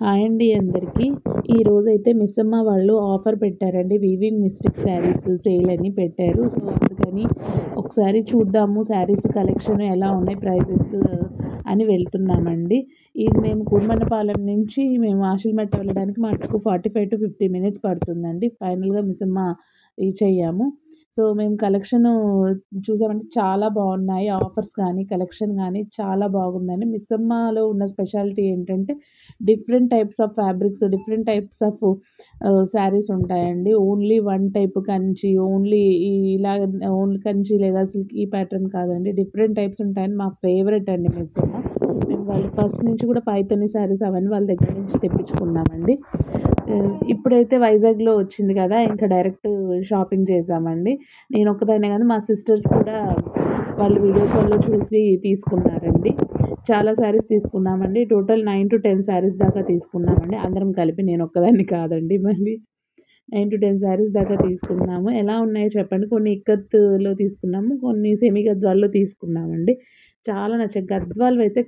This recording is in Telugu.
హాయ్ అండి అందరికీ. ఈరోజైతే మిస్సమ్మ వాళ్ళు ఆఫర్ పెట్టారండి. వీవింగ్ మిస్టేక్ శారీస్ సేల్ అని పెట్టారు. సో, అందుకని ఒకసారి చూద్దాము శారీస్ కలెక్షన్ ఎలా ఉన్నాయి, ప్రైజెస్ అని వెళ్తున్నామండి. ఇది మేము కుర్మన్నపాలెం నుంచి మేము ఆషిల్మెట్ వెళ్ళడానికి మటుకు 45-50 మినిట్స్ పడుతుందండి. ఫైనల్‌గా మిస్సమ్మ రీచ్ అయ్యాము. సో, మేము కలెక్షను చూసామంటే చాలా బాగున్నాయి. ఆఫర్స్ కానీ, కలెక్షన్ కానీ చాలా బాగుందండి. మిస్సమ్మలో ఉన్న స్పెషాలిటీ ఏంటంటే different types of fabrics, different types of saris ఉంటాయండి. Only one type Kanchi, only ఇలాగ ఓన్లీ కంచి లేదా సిల్క్ ఈ ప్యాటర్న్ కాదండి. డిఫరెంట్ టైప్స్ ఉంటాయని మా ఫేవరెట్ అండి మిస్సమ్మ. మేము వాళ్ళు ఫస్ట్ నుంచి కూడా పైతని శారీస్ అవన్నీ వాళ్ళ దగ్గర నుంచి తెప్పించుకున్నామండి. ఇప్పుడైతే వైజాగ్లో వచ్చింది కదా, ఇంకా డైరెక్ట్ షాపింగ్ చేసామండి. నేను ఒక్కదాన్నే కాదు, మా సిస్టర్స్ కూడా వాళ్ళు వీడియో కాల్‌లో చూసి తీసుకున్నారండి. చాలా శారీస్ తీసుకున్నామండి. టోటల్ 9-10 శారీస్ దాకా తీసుకున్నామండి. అందరం కలిపి, నేను ఒక్కదాన్ని కాదండి మళ్ళీ. 9-10 శారీస్ దాకా తీసుకున్నాము. ఎలా ఉన్నాయో చెప్పండి. కొన్ని ఇక్కత్‌లో తీసుకున్నాము, కొన్ని సెమీ గద్వాల్‌లో తీసుకున్నామండి. చాలా నచ్చాయి. గద్వాల్‌వైతే